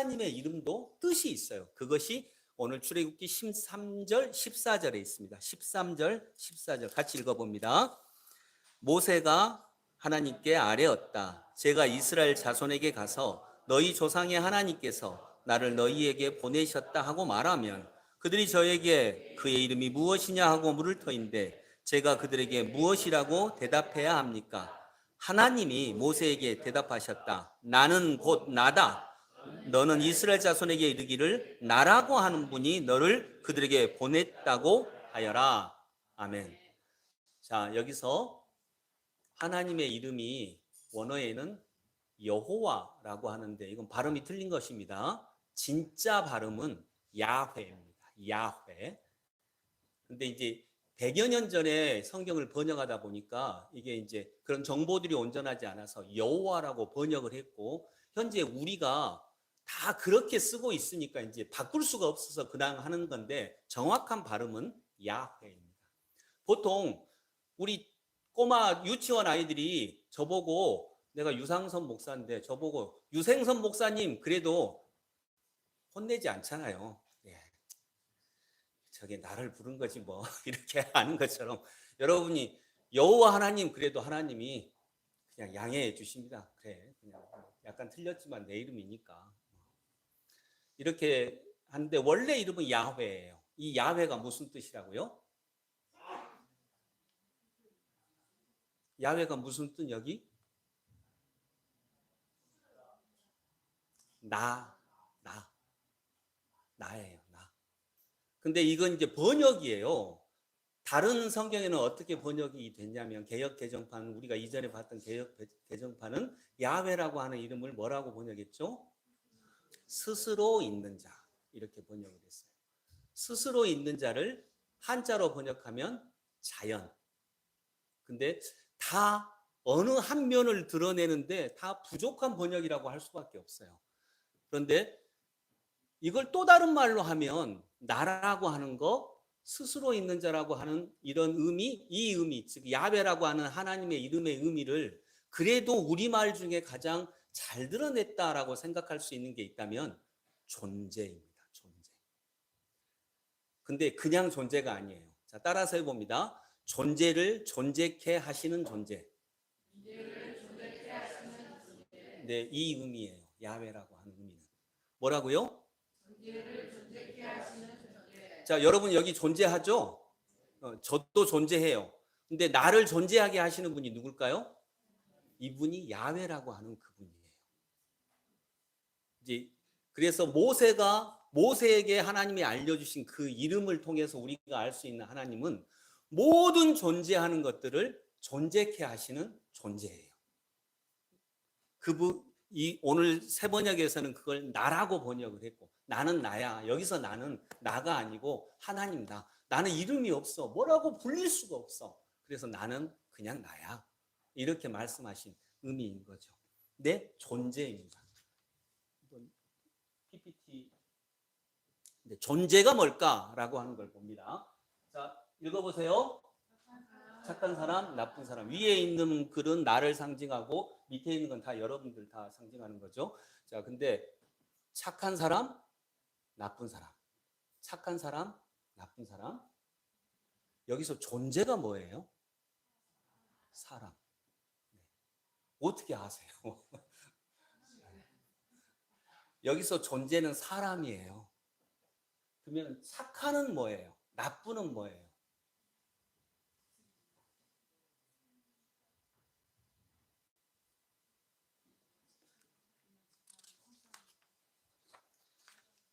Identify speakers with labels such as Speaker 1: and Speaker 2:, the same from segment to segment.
Speaker 1: 하나님의 이름도 뜻이 있어요. 그것이 오늘 출애굽기 13절 14절에 있습니다. 13절 14절 같이 읽어봅니다. 모세가 하나님께 아뢰었다. 제가 이스라엘 자손에게 가서 너희 조상의 하나님께서 나를 너희에게 보내셨다 하고 말하면 그들이 저에게 그의 이름이 무엇이냐 하고 물을 터인데 제가 그들에게 무엇이라고 대답해야 합니까? 하나님이 모세에게 대답하셨다. 나는 곧 나다. 너는 이스라엘 자손에게 이르기를 나라고 하는 분이 너를 그들에게 보냈다고 하여라. 아멘. 자, 여기서 하나님의 이름이 원어에는 여호와라고 하는데 이건 발음이 틀린 것입니다. 진짜 발음은 야훼입니다. 야훼. 근데 이제 100여 년 전에 성경을 번역하다 보니까 이게 이제 그런 정보들이 온전하지 않아서 여호와라고 번역을 했고 현재 우리가 다 그렇게 쓰고 있으니까 이제 바꿀 수가 없어서 그냥 하는 건데 정확한 발음은 야훼입니다. 보통 우리 꼬마 유치원 아이들이 저보고 내가 유상선 목사인데 저보고 유생선 목사님 그래도 혼내지 않잖아요. 예. 저게 나를 부른 거지 뭐 이렇게 하는 것처럼 여러분이 여호와 하나님 그래도 하나님이 그냥 양해해 주십니다. 그래 그냥 약간 틀렸지만 내 이름이니까 이렇게 하는데 원래 이름은 야훼예요. 이 야훼가 무슨 뜻이라고요? 야훼가 무슨 뜻 여기? 나예요. 나. 근데 이건 이제 번역이에요. 다른 성경에는 어떻게 번역이 됐냐면 개역 개정판 우리가 이전에 봤던 개역 개정판은 야훼라고 하는 이름을 뭐라고 번역했죠? 스스로 있는 자 이렇게 번역을 했어요. 스스로 있는 자를 한자로 번역하면 자연. 근데 다 어느 한 면을 드러내는데 다 부족한 번역이라고 할 수밖에 없어요. 그런데 이걸 또 다른 말로 하면 나라고 하는 거 스스로 있는 자라고 하는 이런 의미, 이 의미, 즉 야훼라고 하는 하나님의 이름의 의미를 그래도 우리말 중에 가장 잘 드러냈다라고 생각할 수 있는 게 있다면 존재입니다. 존재. 근데 그냥 존재가 아니에요. 자, 따라서 해봅니다. 존재를 존재케 하시는 존재. 네, 이 의미예요. 야훼라고 하는 의미는. 뭐라고요? 자, 여러분 여기 존재하죠? 저도 존재해요. 근데 나를 존재하게 하시는 분이 누굴까요? 이분이 야훼라고 하는 그분이에요. 이제 그래서 모세에게 하나님이 알려주신 그 이름을 통해서 우리가 알 수 있는 하나님은 모든 존재하는 것들을 존재케 하시는 존재예요. 이 오늘 새 번역에서는 그걸 나라고 번역을 했고 나는 나야. 여기서 나는 나가 아니고 하나님이다. 나는 이름이 없어. 뭐라고 불릴 수가 없어. 그래서 나는 그냥 나야. 이렇게 말씀하신 의미인 거죠. 내 존재입니다. PPT 존재가 뭘까라고 하는 걸 봅니다. 자, 읽어보세요. 착한 사람, 나쁜 사람. 위에 있는 글은 나를 상징하고 밑에 있는 건 다 여러분들 다 상징하는 거죠. 자, 근데 착한 사람, 나쁜 사람. 착한 사람, 나쁜 사람. 여기서 존재가 뭐예요? 사람. 어떻게 아세요? 여기서 존재는 사람이에요. 그러면 착한은 뭐예요? 나쁜은 뭐예요?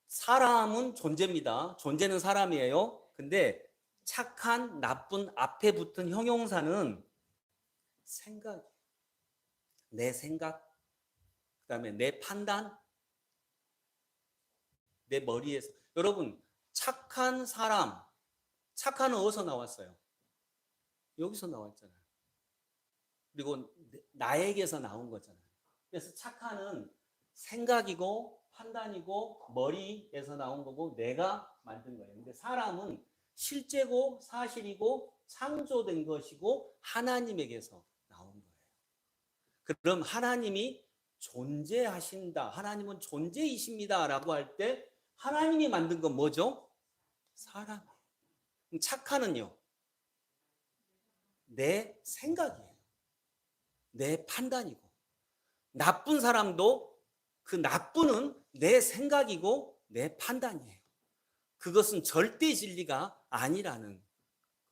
Speaker 1: 사람은 존재입니다. 존재는 사람이에요. 근데 착한, 나쁜 앞에 붙은 형용사는 생각, 내 생각, 그다음에 내 판단, 내 머리에서. 여러분, 착한 사람, 착한은 어디서 나왔어요? 여기서 나왔잖아요. 그리고 나에게서 나온 거잖아요. 그래서 착한은 생각이고 판단이고 머리에서 나온 거고 내가 만든 거예요. 근데 사람은 실제고 사실이고 창조된 것이고 하나님에게서 나온 거예요. 그럼 하나님이 존재하신다. 하나님은 존재이십니다라고 할 때 하나님이 만든 건 뭐죠? 사람. 착한은요? 내 생각이에요. 내 판단이고. 나쁜 사람도 그 나쁜은 내 생각이고 내 판단이에요. 그것은 절대 진리가 아니라는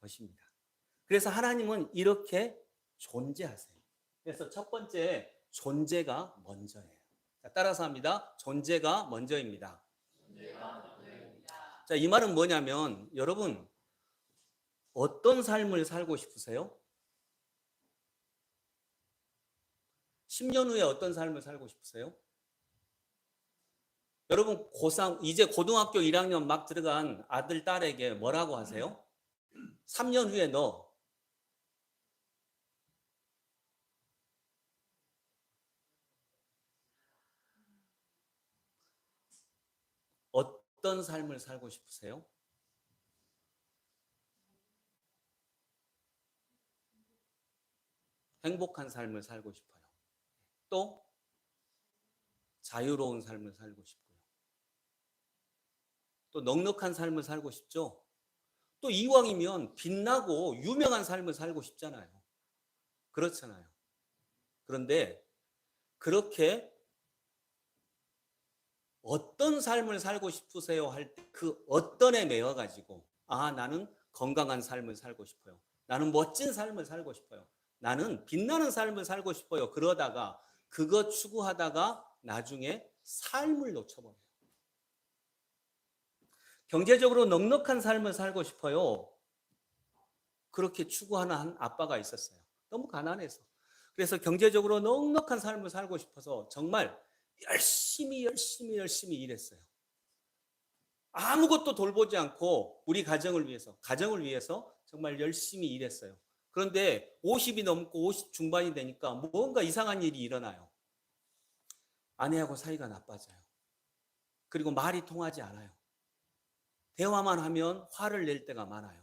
Speaker 1: 것입니다. 그래서 하나님은 이렇게 존재하세요. 그래서 첫 번째, 존재가 먼저예요. 자, 따라서 합니다. 존재가 먼저입니다. 자, 이 말은 뭐냐면 여러분 어떤 삶을 살고 싶으세요? 10년 후에 어떤 삶을 살고 싶으세요? 여러분 이제 고등학교 1학년 막 들어간 아들, 딸에게 뭐라고 하세요? 3년 후에 너 어떤 삶을 살고 싶으세요? 행복한 삶을 살고 싶어요. 또 자유로운 삶을 살고 싶고요. 또 넉넉한 삶을 살고 싶죠. 또 이왕이면 빛나고 유명한 삶을 살고 싶잖아요. 그렇잖아요. 그런데 그렇게 어떤 삶을 살고 싶으세요 할 때 그 어떤에 매여 가지고 나는 건강한 삶을 살고 싶어요. 나는 멋진 삶을 살고 싶어요. 나는 빛나는 삶을 살고 싶어요. 그러다가 그거 추구하다가 나중에 삶을 놓쳐버려요. 경제적으로 넉넉한 삶을 살고 싶어요. 그렇게 추구하는 한 아빠가 있었어요. 너무 가난해서. 그래서 경제적으로 넉넉한 삶을 살고 싶어서 정말 열심히 일했어요. 아무것도 돌보지 않고 우리 가정을 위해서 정말 열심히 일했어요. 그런데 50이 넘고 50 중반이 되니까 뭔가 이상한 일이 일어나요. 아내하고 사이가 나빠져요. 그리고 말이 통하지 않아요. 대화만 하면 화를 낼 때가 많아요.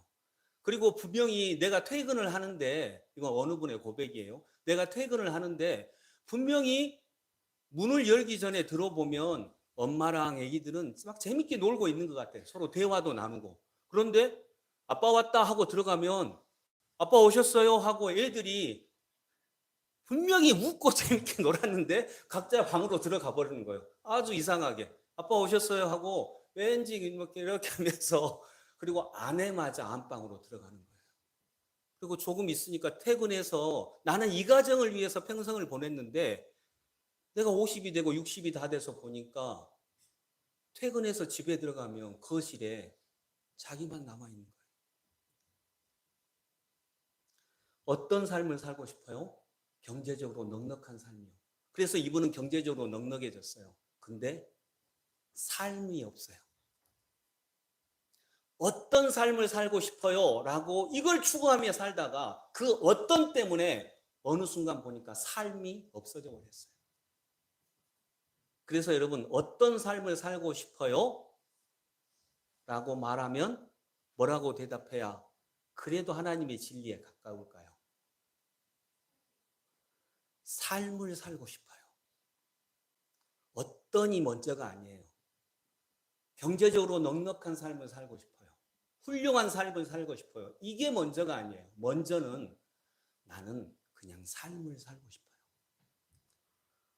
Speaker 1: 그리고 분명히 내가 퇴근을 하는데, 이건 어느 분의 고백이에요. 내가 퇴근을 하는데 분명히 문을 열기 전에 들어보면 엄마랑 애기들은 막 재밌게 놀고 있는 것 같아요. 서로 대화도 나누고. 그런데 아빠 왔다 하고 들어가면 아빠 오셨어요 하고 애들이 분명히 웃고 재밌게 놀았는데 각자 방으로 들어가 버리는 거예요. 아주 이상하게. 아빠 오셨어요 하고 왠지 이렇게 하면서 그리고 아내마저 안방으로 들어가는 거예요. 그리고 조금 있으니까 퇴근해서 나는 이 가정을 위해서 평생을 보냈는데 내가 50이 되고 60이 다 돼서 보니까 퇴근해서 집에 들어가면 거실에 자기만 남아있는 거예요. 어떤 삶을 살고 싶어요? 경제적으로 넉넉한 삶이요. 그래서 이분은 경제적으로 넉넉해졌어요. 근데 삶이 없어요. 어떤 삶을 살고 싶어요? 라고 이걸 추구하며 살다가 그 어떤 때문에 어느 순간 보니까 삶이 없어져 버렸어요. 그래서 여러분 어떤 삶을 살고 싶어요? 라고 말하면 뭐라고 대답해야 그래도 하나님의 진리에 가까울까요? 삶을 살고 싶어요. 어떤이 먼저가 아니에요. 경제적으로 넉넉한 삶을 살고 싶어요. 훌륭한 삶을 살고 싶어요. 이게 먼저가 아니에요. 먼저는 나는 그냥 삶을 살고 싶어요.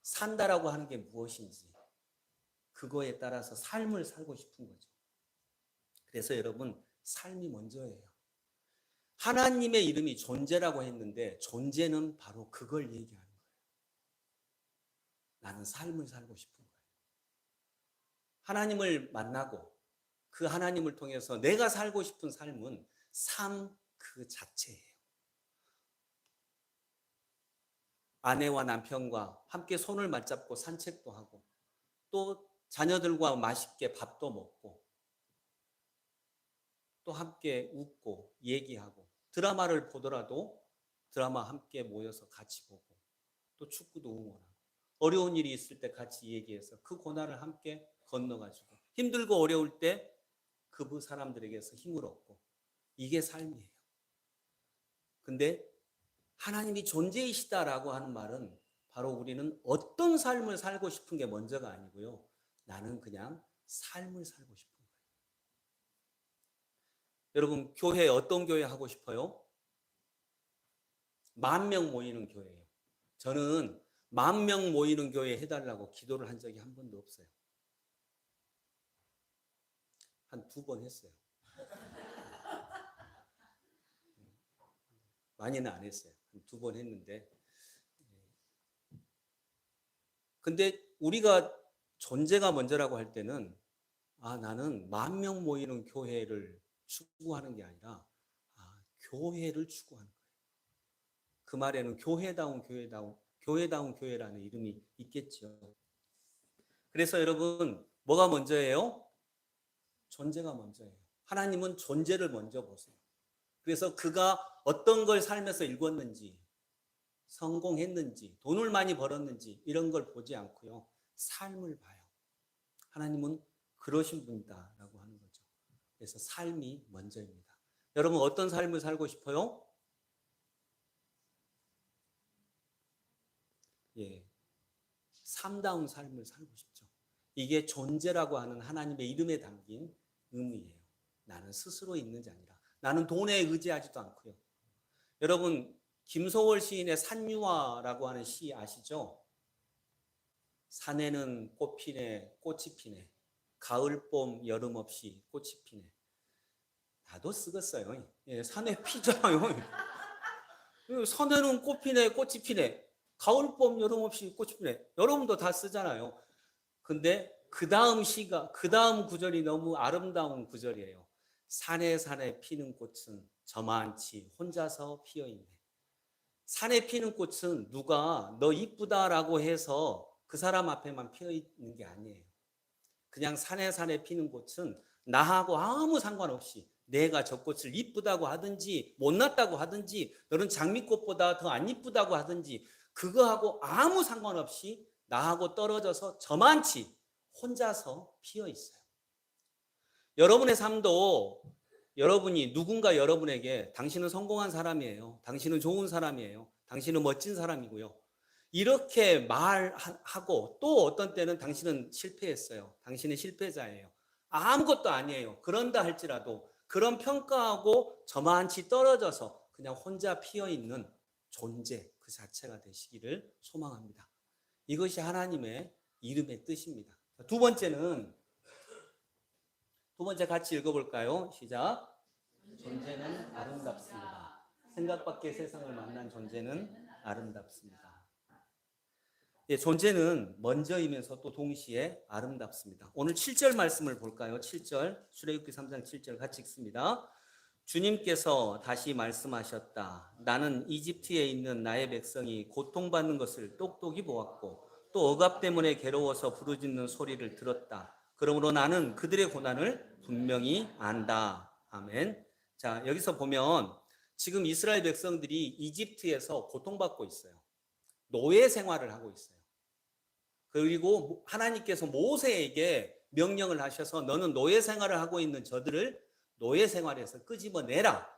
Speaker 1: 산다라고 하는 게 무엇인지 그거에 따라서 삶을 살고 싶은 거죠. 그래서 여러분 삶이 먼저예요. 하나님의 이름이 존재라고 했는데 존재는 바로 그걸 얘기하는 거예요. 나는 삶을 살고 싶은 거예요. 하나님을 만나고 그 하나님을 통해서 내가 살고 싶은 삶은 삶 그 자체예요. 아내와 남편과 함께 손을 맞잡고 산책도 하고 또 자녀들과 맛있게 밥도 먹고 또 함께 웃고 얘기하고 드라마를 보더라도 드라마 함께 모여서 같이 보고 또 축구도 응원하고 어려운 일이 있을 때 같이 얘기해서 그 고난을 함께 건너가지고 힘들고 어려울 때 그 사람들에게서 힘을 얻고 이게 삶이에요. 근데 하나님이 존재이시다라고 하는 말은 바로 우리는 어떤 삶을 살고 싶은 게 먼저가 아니고요. 나는 그냥 삶을 살고 싶은 거예요. 여러분, 교회 어떤 교회 하고 싶어요? 10,000명 모이는 교회예요. 저는 10,000명 모이는 교회 해달라고 기도를 한 적이 한 번도 없어요. 한 2번 했어요. 많이는 안 했어요. 한 2번 했는데. 근데 우리가 존재가 먼저라고 할 때는 나는 10,000명 모이는 교회를 추구하는 게 아니라 교회를 추구하는 거예요. 그 말에는 교회다운 교회라는 이름이 있겠죠. 그래서 여러분, 뭐가 먼저예요? 존재가 먼저예요. 하나님은 존재를 먼저 보세요. 그래서 그가 어떤 걸 삶에서 읽었는지, 성공했는지, 돈을 많이 벌었는지 이런 걸 보지 않고요. 삶을 봐요. 하나님은 그러신 분이다라고 하는 거죠. 그래서 삶이 먼저입니다. 여러분 어떤 삶을 살고 싶어요? 예, 삶다운 삶을 살고 싶죠. 이게 존재라고 하는 하나님의 이름에 담긴 의미예요. 나는 스스로 있는 자 아니라 나는 돈에 의지하지도 않고요. 여러분 김소월 시인의 산유화라고 하는 시 아시죠? 산에는 꽃 피네 꽃이 피네 가을 봄 여름 없이 꽃이 피네. 나도 쓰겠어요. 예, 산에 피잖아요. 산에는 꽃 피네 꽃이 피네 가을 봄 여름 없이 꽃이 피네. 여러분도 다 쓰잖아요. 근데 그 다음 구절이 너무 아름다운 구절이에요. 산에 피는 꽃은 저만치 혼자서 피어있네. 산에 피는 꽃은 누가 너 이쁘다라고 해서 그 사람 앞에만 피어있는 게 아니에요. 그냥 산에 피는 꽃은 나하고 아무 상관없이 내가 저 꽃을 이쁘다고 하든지 못났다고 하든지 너는 장미꽃보다 더 안 이쁘다고 하든지 그거하고 아무 상관없이 나하고 떨어져서 저만치 혼자서 피어 있어요. 여러분의 삶도 여러분이 누군가 여러분에게 당신은 성공한 사람이에요. 당신은 좋은 사람이에요. 당신은 멋진 사람이고요. 이렇게 말하고 또 어떤 때는 당신은 실패했어요. 당신은 실패자예요. 아무것도 아니에요. 그런다 할지라도 그런 평가하고 저만치 떨어져서 그냥 혼자 피어 있는 존재 그 자체가 되시기를 소망합니다. 이것이 하나님의 이름의 뜻입니다. 두 번째 같이 읽어볼까요? 시작. 존재는 아름답습니다. 생각 밖의 세상을 만난 존재는 아름답습니다. 예, 존재는 먼저이면서 또 동시에 아름답습니다. 오늘 7절 말씀을 볼까요? 7절 출애굽기 3장 7절 같이 읽습니다. 주님께서 다시 말씀하셨다. 나는 이집트에 있는 나의 백성이 고통받는 것을 똑똑히 보았고 또 억압 때문에 괴로워서 부르짖는 소리를 들었다. 그러므로 나는 그들의 고난을 분명히 안다. 아멘. 자, 여기서 보면 지금 이스라엘 백성들이 이집트에서 고통받고 있어요. 노예 생활을 하고 있어요. 그리고 하나님께서 모세에게 명령을 하셔서 너는 노예 생활을 하고 있는 저들을 노예 생활에서 끄집어내라.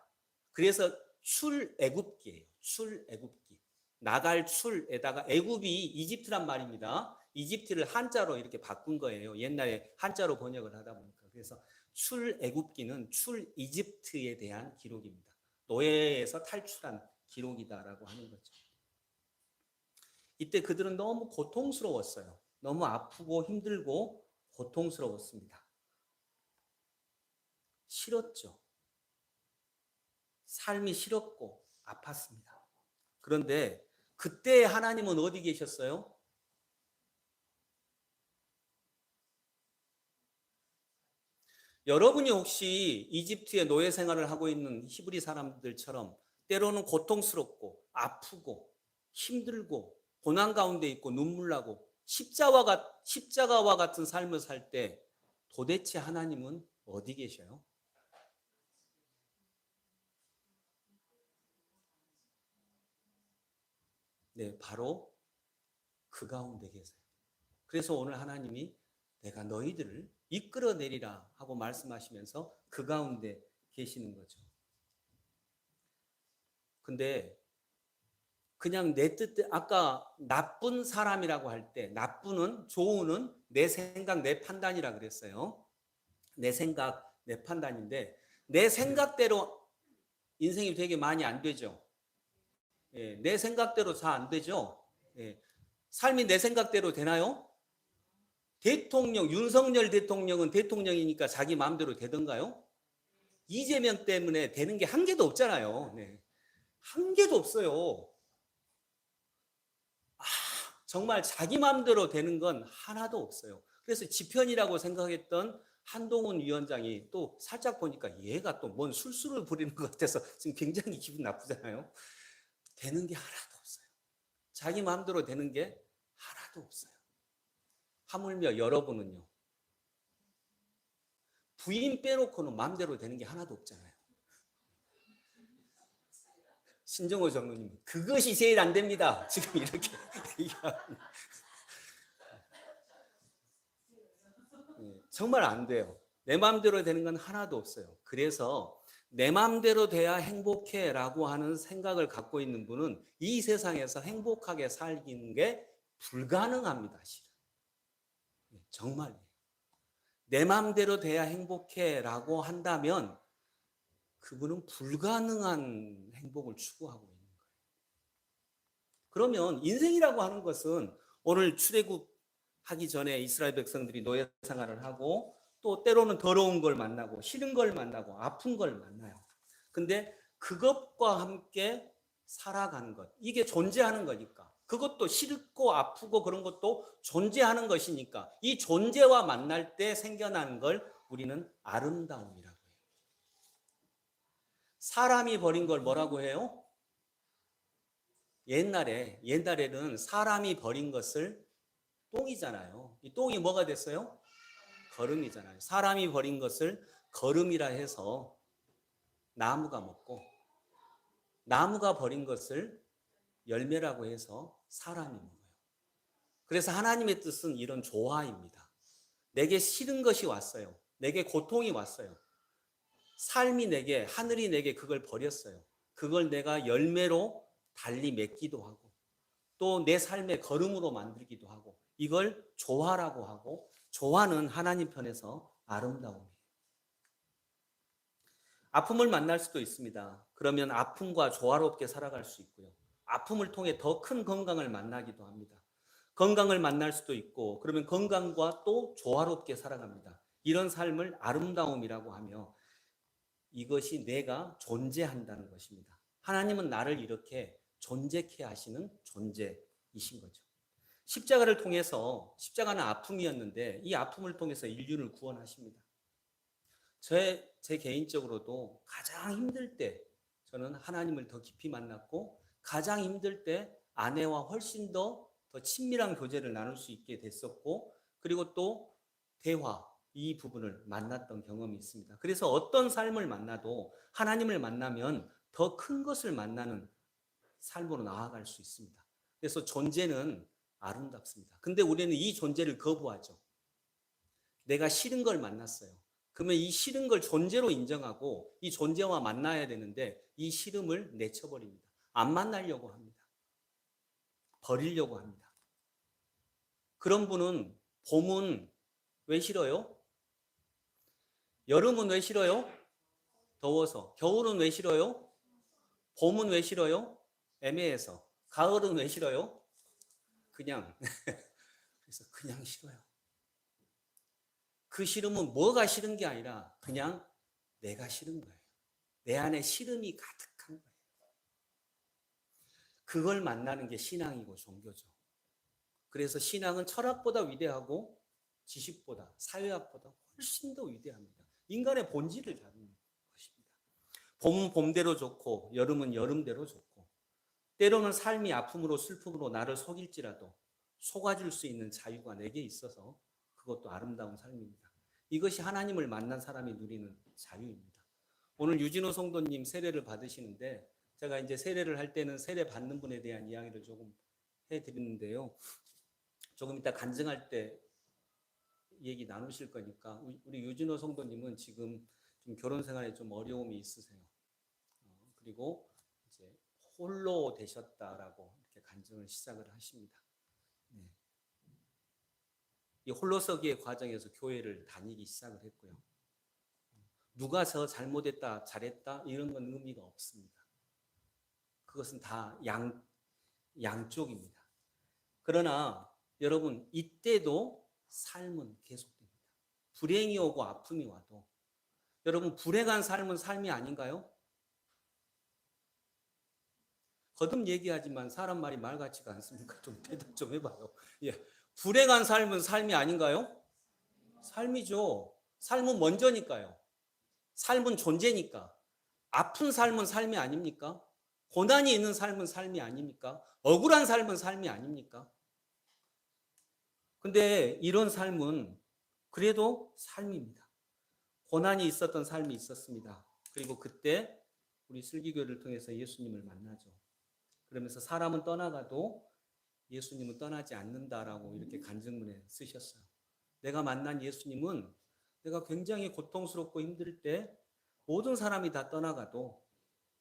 Speaker 1: 그래서 출애굽기예요. 출애굽기. 나갈 출에다가 애굽이 이집트란 말입니다. 이집트를 한자로 이렇게 바꾼 거예요. 옛날에 한자로 번역을 하다 보니까. 그래서 출애굽기는 출이집트에 대한 기록입니다. 노예에서 탈출한 기록이다라고 하는 거죠. 이때 그들은 너무 고통스러웠어요. 너무 아프고 힘들고 고통스러웠습니다. 싫었죠. 삶이 싫었고 아팠습니다. 그런데 그때 하나님은 어디 계셨어요? 여러분이 혹시 이집트의 노예 생활을 하고 있는 히브리 사람들처럼 때로는 고통스럽고 아프고 힘들고 고난 가운데 있고 눈물 나고 십자가와 같은 삶을 살 때 도대체 하나님은 어디 계셔요? 네, 바로 그 가운데 계세요. 그래서 오늘 하나님이 내가 너희들을 이끌어내리라 하고 말씀하시면서 그 가운데 계시는 거죠. 근데 그냥 내 뜻대 아까 나쁜 사람이라고 할 때 나쁘는 좋은은 내 생각 내 판단이라 그랬어요. 내 생각 내 판단인데 내 생각대로 인생이 되게 많이 안 되죠. 예, 내 생각대로 잘 안 되죠. 예, 삶이 내 생각대로 되나요? 대통령 윤석열 대통령은 대통령이니까 자기 마음대로 되던가요? 이재명 때문에 되는 게 한 개도 없잖아요. 네. 한 개도 없어요. 정말 자기 마음대로 되는 건 하나도 없어요. 그래서 지편이라고 생각했던 한동훈 위원장이 또 살짝 보니까 얘가 또 뭔 술수를 부리는 것 같아서 지금 굉장히 기분 나쁘잖아요. 되는 게 하나도 없어요. 자기 마음대로 되는 게 하나도 없어요. 하물며 여러분은요. 부인 빼놓고는 마음대로 되는 게 하나도 없잖아요. 신정호 장로님, 그것이 제일 안 됩니다. 지금 이렇게 얘기하는. 정말 안 돼요. 내 마음대로 되는 건 하나도 없어요. 그래서 내 마음대로 돼야 행복해라고 하는 생각을 갖고 있는 분은 이 세상에서 행복하게 살기는 게 불가능합니다. 실은. 정말 내 마음대로 돼야 행복해라고 한다면 그분은 불가능한 행복을 추구하고 있는 거예요. 그러면 인생이라고 하는 것은 오늘 출애굽하기 전에 이스라엘 백성들이 노예 생활을 하고 또 때로는 더러운 걸 만나고 싫은 걸 만나고 아픈 걸 만나요. 근데 그것과 함께 살아가는 것, 이게 존재하는 거니까. 그것도 싫고 아프고 그런 것도 존재하는 것이니까 이 존재와 만날 때 생겨나는 걸 우리는 아름다움이라고 해요. 사람이 버린 걸 뭐라고 해요? 옛날에는 사람이 버린 것을 똥이잖아요. 이 똥이 뭐가 됐어요? 거름이잖아요. 사람이 버린 것을 거름이라 해서 나무가 먹고 나무가 버린 것을 열매라고 해서 사람이 먹어요. 그래서 하나님의 뜻은 이런 조화입니다. 내게 싫은 것이 왔어요. 내게 고통이 왔어요. 삶이 내게, 하늘이 내게 그걸 버렸어요. 그걸 내가 열매로 달리 맺기도 하고 또 내 삶의 걸음으로 만들기도 하고 이걸 조화라고 하고 조화는 하나님 편에서 아름다움이에요. 아픔을 만날 수도 있습니다. 그러면 아픔과 조화롭게 살아갈 수 있고요. 아픔을 통해 더 큰 건강을 만나기도 합니다. 건강을 만날 수도 있고 그러면 건강과 또 조화롭게 살아갑니다. 이런 삶을 아름다움이라고 하며 이것이 내가 존재한다는 것입니다. 하나님은 나를 이렇게 존재케 하시는 존재이신 거죠. 십자가를 통해서 십자가는 아픔이었는데 이 아픔을 통해서 인류를 구원하십니다. 제 개인적으로도 가장 힘들 때 저는 하나님을 더 깊이 만났고 가장 힘들 때 아내와 훨씬 더 친밀한 교제를 나눌 수 있게 됐었고 그리고 또 대화 이 부분을 만났던 경험이 있습니다. 그래서 어떤 삶을 만나도 하나님을 만나면 더 큰 것을 만나는 삶으로 나아갈 수 있습니다. 그래서 존재는 아름답습니다. 근데 우리는 이 존재를 거부하죠. 내가 싫은 걸 만났어요. 그러면 이 싫은 걸 존재로 인정하고 이 존재와 만나야 되는데 이 싫음을 내쳐버립니다. 안 만나려고 합니다. 버리려고 합니다. 그런 분은 봄은 왜 싫어요? 여름은 왜 싫어요? 더워서. 겨울은 왜 싫어요? 봄은 왜 싫어요? 애매해서. 가을은 왜 싫어요? 그냥. 그래서 그냥 싫어요. 그 싫음은 뭐가 싫은 게 아니라 그냥 내가 싫은 거예요. 내 안에 싫음이 가득한 거예요. 그걸 만나는 게 신앙이고 종교죠. 그래서 신앙은 철학보다 위대하고 지식보다 사회학보다 훨씬 더 위대합니다. 인간의 본질을 다루는 것입니다. 봄은 봄대로 좋고 여름은 여름대로 좋고 때로는 삶이 아픔으로 슬픔으로 나를 속일지라도 속아줄 수 있는 자유가 내게 있어서 그것도 아름다운 삶입니다. 이것이 하나님을 만난 사람이 누리는 자유입니다. 오늘 유진호 성도님 세례를 받으시는데 제가 이제 세례를 할 때는 세례 받는 분에 대한 이야기를 조금 해드리는데요. 조금 이따 간증할 때 얘기 나누실 거니까 우리 유진호 성도님은 지금 좀 결혼 생활에 좀 어려움이 있으세요. 그리고 이제 홀로 되셨다라고 이렇게 간증을 시작을 하십니다. 네. 이 홀로서기의 과정에서 교회를 다니기 시작을 했고요. 누가 더 잘못했다, 잘했다 이런 건 의미가 없습니다. 그것은 다 양쪽입니다. 그러나 여러분 이때도 삶은 계속됩니다. 불행이 오고 아픔이 와도 여러분 불행한 삶은 삶이 아닌가요? 거듭 얘기하지만 사람 말이 말 같지가 않습니까? 좀 대답 좀 해봐요. 예, 불행한 삶은 삶이 아닌가요? 삶이죠. 삶은 먼저니까요. 삶은 존재니까. 아픈 삶은 삶이 아닙니까? 고난이 있는 삶은 삶이 아닙니까? 억울한 삶은 삶이 아닙니까? 근데 이런 삶은 그래도 삶입니다. 고난이 있었던 삶이 있었습니다. 그리고 그때 우리 슬기교를 통해서 예수님을 만나죠. 그러면서 사람은 떠나가도 예수님은 떠나지 않는다라고 이렇게 간증문에 쓰셨어요. 내가 만난 예수님은 내가 굉장히 고통스럽고 힘들 때 모든 사람이 다 떠나가도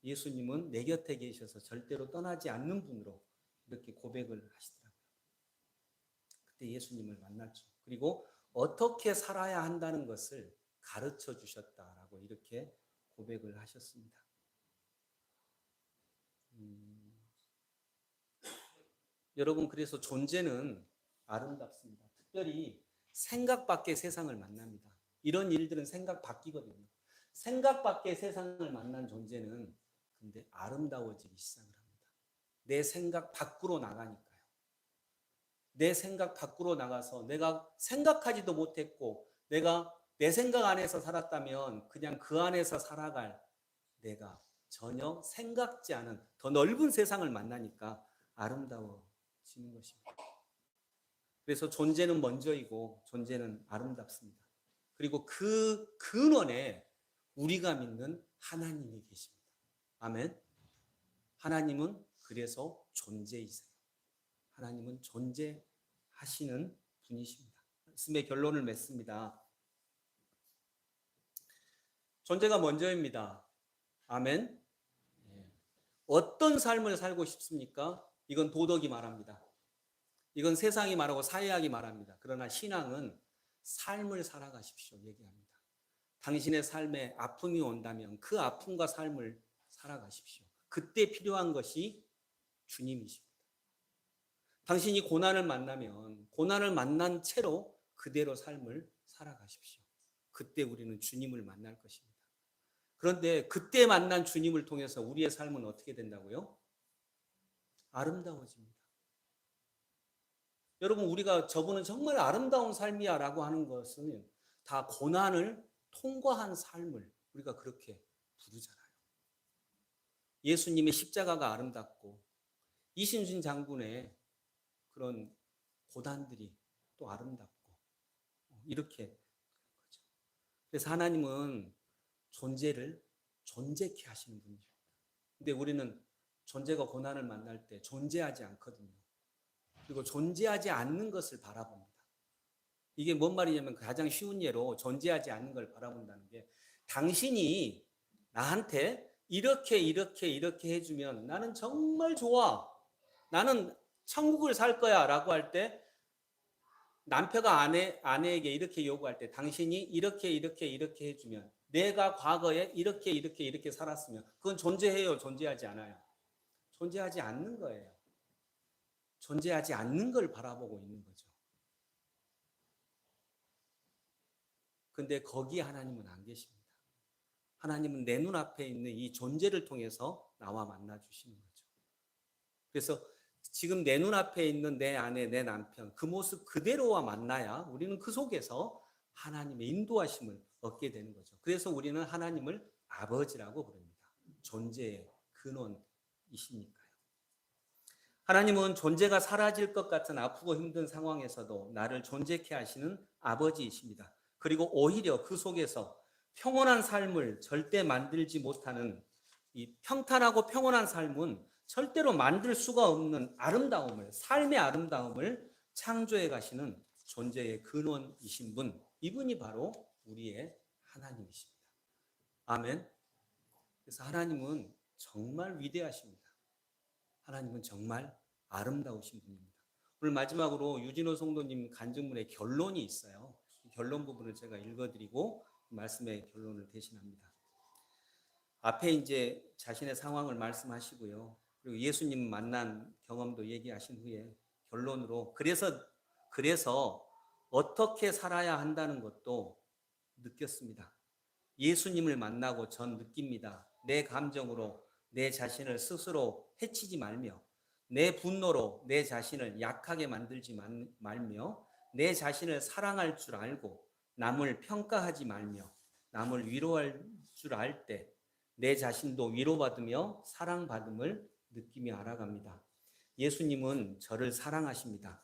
Speaker 1: 예수님은 내 곁에 계셔서 절대로 떠나지 않는 분으로 이렇게 고백을 하시더라고요. 그때 예수님을 만났죠. 그리고 어떻게 살아야 한다는 것을 가르쳐 주셨다라고 이렇게 고백을 하셨습니다. 여러분 그래서 존재는 아름답습니다. 특별히 생각 밖의 세상을 만납니다. 이런 일들은 생각 밖이거든요. 생각 밖의 세상을 만난 존재는 근데 아름다워지기 시작을 합니다. 내 생각 밖으로 나가니까요. 내 생각 밖으로 나가서 내가 생각하지도 못했고 내가 내 생각 안에서 살았다면 그냥 그 안에서 살아갈 내가 전혀 생각지 않은 더 넓은 세상을 만나니까 아름다워지는 것입니다. 그래서 존재는 먼저이고 존재는 아름답습니다. 그리고 그 근원에 우리가 믿는 하나님이 계십니다. 아멘. 하나님은 그래서 존재이세요. 하나님은 존재하시는 분이십니다. 말씀의 결론을 맺습니다. 존재가 먼저입니다. 아멘. 어떤 삶을 살고 싶습니까? 이건 도덕이 말합니다. 이건 세상이 말하고 사회학이 말합니다. 그러나 신앙은 삶을 살아가십시오 얘기합니다. 당신의 삶에 아픔이 온다면 그 아픔과 삶을 살아가십시오. 그때 필요한 것이 주님이십니다. 당신이 고난을 만나면 고난을 만난 채로 그대로 삶을 살아가십시오. 그때 우리는 주님을 만날 것입니다. 그런데 그때 만난 주님을 통해서 우리의 삶은 어떻게 된다고요? 아름다워집니다. 여러분 우리가 저분은 정말 아름다운 삶이야 라고 하는 것은 다 고난을 통과한 삶을 우리가 그렇게 부르잖아요. 예수님의 십자가가 아름답고 이순신 장군의 그런 고난들이 또 아름답고 이렇게 거죠. 그래서 하나님은 존재를 존재케 하시는 분입니다. 근데 우리는 존재가 고난을 만날 때 존재하지 않거든요. 그리고 존재하지 않는 것을 바라봅니다. 이게 뭔 말이냐면 가장 쉬운 예로 존재하지 않는 걸 바라본다는 게 당신이 나한테 이렇게 해주면 나는 정말 좋아. 나는 천국을 살 거야 라고 할 때 남편과 아내에게 이렇게 요구할 때 당신이 이렇게 해주면 내가 과거에 이렇게 살았으면 그건 존재해요? 존재하지 않아요? 존재하지 않는 거예요. 존재하지 않는 걸 바라보고 있는 거죠. 근데 거기에 하나님은 안 계십니다. 하나님은 내 눈앞에 있는 이 존재를 통해서 나와 만나 주시는 거죠. 그래서 지금 내 눈앞에 있는 내 아내, 내 남편 그 모습 그대로와 만나야 우리는 그 속에서 하나님의 인도하심을 얻게 되는 거죠. 그래서 우리는 하나님을 아버지라고 부릅니다. 존재의 근원이시니까요. 하나님은 존재가 사라질 것 같은 아프고 힘든 상황에서도 나를 존재케 하시는 아버지이십니다. 그리고 오히려 그 속에서 평온한 삶을 절대 만들지 못하는 이 평탄하고 평온한 삶은 절대로 만들 수가 없는 아름다움을, 삶의 아름다움을 창조해 가시는 존재의 근원이신 분, 이분이 바로 우리의 하나님이십니다. 아멘. 그래서 하나님은 정말 위대하십니다. 하나님은 정말 아름다우신 분입니다. 오늘 마지막으로 유진호 성도님 간증문의 결론이 있어요. 결론 부분을 제가 읽어드리고 말씀의 결론을 대신합니다. 앞에 이제 자신의 상황을 말씀하시고요. 그리고 예수님 만난 경험도 얘기하신 후에 결론으로 그래서 어떻게 살아야 한다는 것도 느꼈습니다. 예수님을 만나고 전 느낍니다. 내 감정으로 내 자신을 스스로 해치지 말며 내 분노로 내 자신을 약하게 만들지 말며 내 자신을 사랑할 줄 알고 남을 평가하지 말며 남을 위로할 줄 알 때 내 자신도 위로받으며 사랑받음을 느끼며 알아갑니다. 예수님은 저를 사랑하십니다.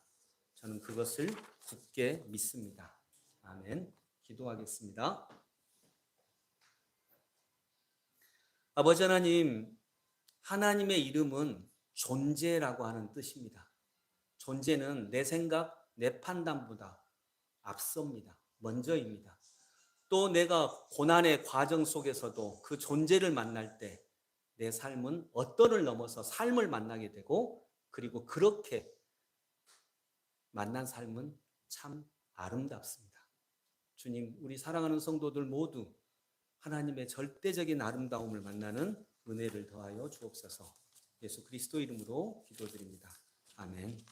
Speaker 1: 저는 그것을 굳게 믿습니다. 아멘. 기도하겠습니다. 아버지 하나님, 하나님의 이름은 존재라고 하는 뜻입니다. 존재는 내 생각, 내 판단보다 앞섭니다. 먼저입니다. 또 내가 고난의 과정 속에서도 그 존재를 만날 때 내 삶은 어떠를 넘어서 삶을 만나게 되고 그리고 그렇게 만난 삶은 참 아름답습니다. 주님, 우리 사랑하는 성도들 모두 하나님의 절대적인 아름다움을 만나는 은혜를 더하여 주옵소서. 예수 그리스도 이름으로 기도드립니다. 아멘.